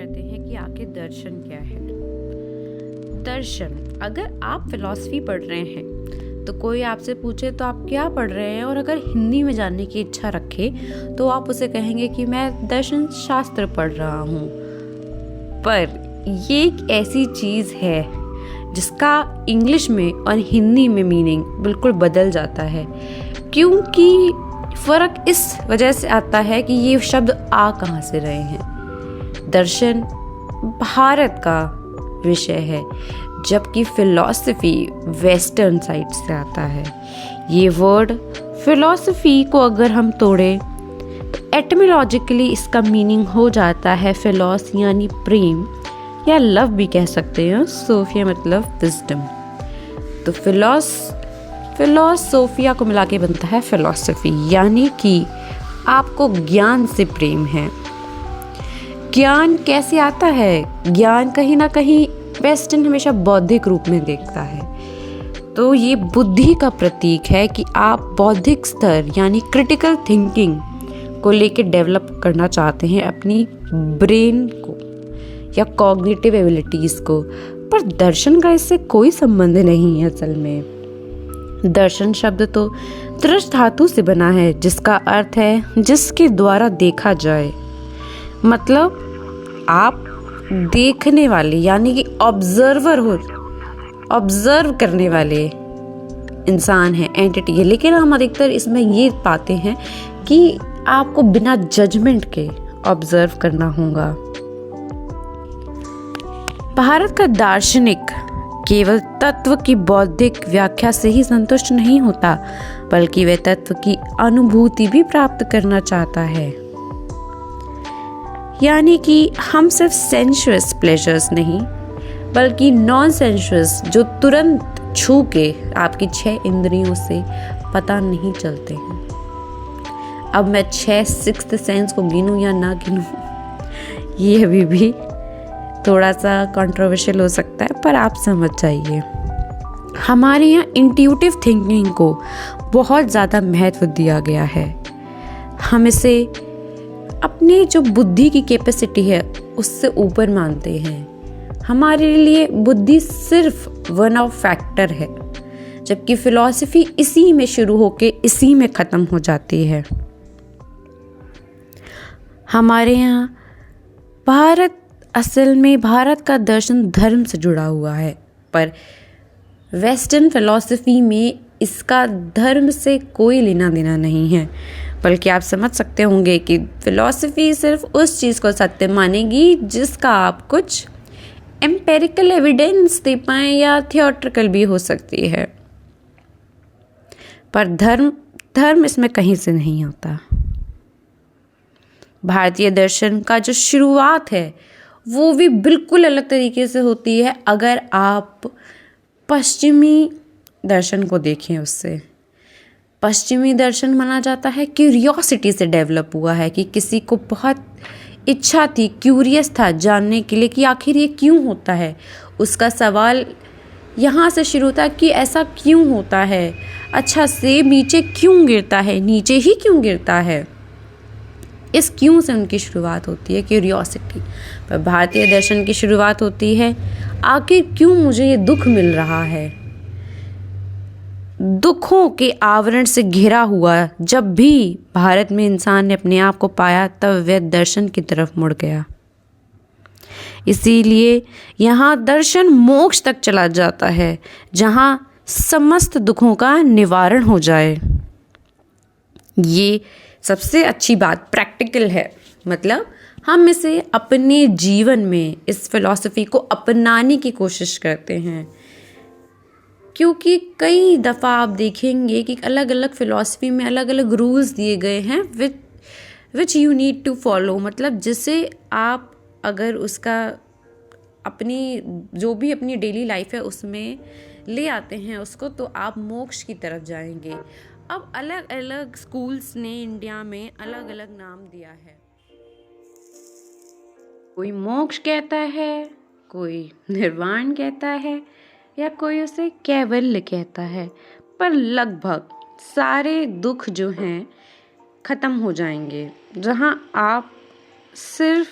करते हैं कि आखिर दर्शन क्या है। दर्शन, अगर आप फिलॉसफी पढ़ रहे हैं तो कोई आपसे पूछे तो आप क्या पढ़ रहे हैं, और अगर हिंदी में जानने की इच्छा रखे तो आप उसे कहेंगे कि मैं दर्शन शास्त्र पढ़ रहा हूँ। पर ये एक ऐसी चीज़ है जिसका इंग्लिश में और हिंदी में मीनिंग बिल्कुल बदल जाता है, क्योंकि फ़र्क इस वजह से आता है कि ये शब्द आ कहाँ से रहे हैं। दर्शन भारत का विषय है, जबकि फिलॉसफी वेस्टर्न साइड से आता है। ये वर्ड फिलॉसफी को अगर हम तोड़ें तो एटिमोलॉजिकली इसका मीनिंग हो जाता है फिलॉस यानी प्रेम, या लव भी कह सकते हैं। सोफिया मतलब विजडम। तो फिलोसोफिया को मिला के बनता है फिलॉसफी, यानी कि आपको ज्ञान से प्रेम है। ज्ञान कैसे आता है? ज्ञान कहीं ना कहीं वेस्टर्न हमेशा बौद्धिक रूप में देखता है, तो ये बुद्धि का प्रतीक है कि आप बौद्धिक स्तर यानी क्रिटिकल थिंकिंग को लेके डेवलप करना चाहते हैं अपनी ब्रेन को या कॉग्निटिव एबिलिटीज़ को। पर दर्शन का इससे कोई संबंध नहीं है। असल में दर्शन शब्द तो दृष्ट धातु से बना है, जिसका अर्थ है जिसके द्वारा देखा जाए। मतलब आप देखने वाले यानी कि ऑब्जर्वर हो, ऑब्जर्व करने वाले इंसान है, एंटिटी है। लेकिन हम अधिकतर इसमें ये पाते हैं कि आपको बिना जजमेंट के ऑब्जर्व करना होगा। भारत का दार्शनिक केवल तत्व की बौद्धिक व्याख्या से ही संतुष्ट नहीं होता, बल्कि वह तत्व की अनुभूति भी प्राप्त करना चाहता है। यानी कि हम सिर्फ सेंशुअस प्लेजर्स नहीं, बल्कि नॉन सेंशुअस, जो तुरंत छू के आपकी 6 इंद्रियों से पता नहीं चलते हैं। अब मैं 6 सिक्स्थ सेंस को गिनूं या ना गिनूं, ये अभी भी थोड़ा सा कंट्रोवर्शियल हो सकता है, पर आप समझ जाइए। हमारे यहाँ इंट्यूटिव थिंकिंग को बहुत ज़्यादा महत्व दिया गया है। हम इसे अपनी जो बुद्धि की कैपेसिटी है उससे ऊपर मानते हैं। हमारे लिए बुद्धि सिर्फ वन ऑफ फैक्टर है, जबकि फिलॉसफी इसी में शुरू होके इसी में ख़त्म हो जाती है। हमारे यहाँ भारत का दर्शन धर्म से जुड़ा हुआ है, पर वेस्टर्न फिलॉसफी में इसका धर्म से कोई लेना देना नहीं है। बल्कि आप समझ सकते होंगे कि फिलॉसफी सिर्फ उस चीज़ को सत्य मानेगी जिसका आप कुछ एम्पेरिकल एविडेंस दे पाएँ, या थियोरेटिकल भी हो सकती है। पर धर्म इसमें कहीं से नहीं आता। भारतीय दर्शन का जो शुरुआत है वो भी बिल्कुल अलग तरीके से होती है अगर आप पश्चिमी दर्शन को देखें। उससे पश्चिमी दर्शन माना जाता है क्यूरियोसिटी से डेवलप हुआ है, कि किसी को बहुत इच्छा थी, क्यूरियस था जानने के लिए कि आखिर ये क्यों होता है। उसका सवाल यहाँ से शुरू होता है कि ऐसा क्यों होता है, अच्छा सेब नीचे क्यों गिरता है, नीचे ही क्यों गिरता है। इस क्यों से उनकी शुरुआत होती है, क्यूरियोसिटी। पर भारतीय दर्शन की शुरुआत होती है आखिर क्यों मुझे ये दुख मिल रहा है। दुखों के आवरण से घिरा हुआ जब भी भारत में इंसान ने अपने आप को पाया, तब वह दर्शन की तरफ मुड़ गया। इसीलिए यहाँ दर्शन मोक्ष तक चला जाता है, जहाँ समस्त दुखों का निवारण हो जाए। ये सबसे अच्छी बात प्रैक्टिकल है, मतलब हम इसे अपने जीवन में इस फिलॉसफी को अपनाने की कोशिश करते हैं। क्योंकि कई दफ़ा आप देखेंगे कि अलग अलग फिलॉसफी में अलग अलग रूल्स दिए गए हैं which you need to follow. मतलब जिसे आप अगर उसका अपनी जो भी अपनी डेली लाइफ है उसमें ले आते हैं उसको, तो आप मोक्ष की तरफ जाएंगे। अब अलग अलग स्कूल्स ने इंडिया में अलग अलग नाम दिया है। कोई मोक्ष कहता है, कोई निर्वाण कहता है, या कोई उसे कैवल्य कहता है। पर लगभग सारे दुख जो हैं ख़त्म हो जाएंगे, जहाँ आप सिर्फ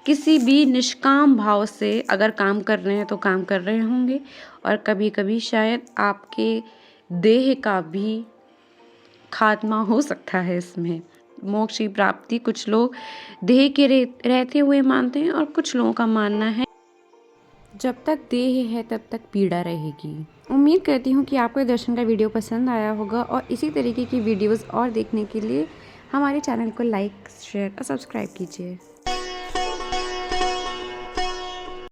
किसी भी निष्काम भाव से अगर काम कर रहे हैं तो काम कर रहे होंगे, और कभी कभी शायद आपके देह का भी खात्मा हो सकता है इसमें। मोक्ष की प्राप्ति कुछ लोग देह के रहते हुए मानते हैं, और कुछ लोगों का मानना है जब तक देह है तब तक पीड़ा रहेगी। उम्मीद करती हूँ कि आपको ये दर्शन का वीडियो पसंद आया होगा, और इसी तरीके की वीडियोस और देखने के लिए हमारे चैनल को लाइक, शेयर और सब्सक्राइब कीजिए।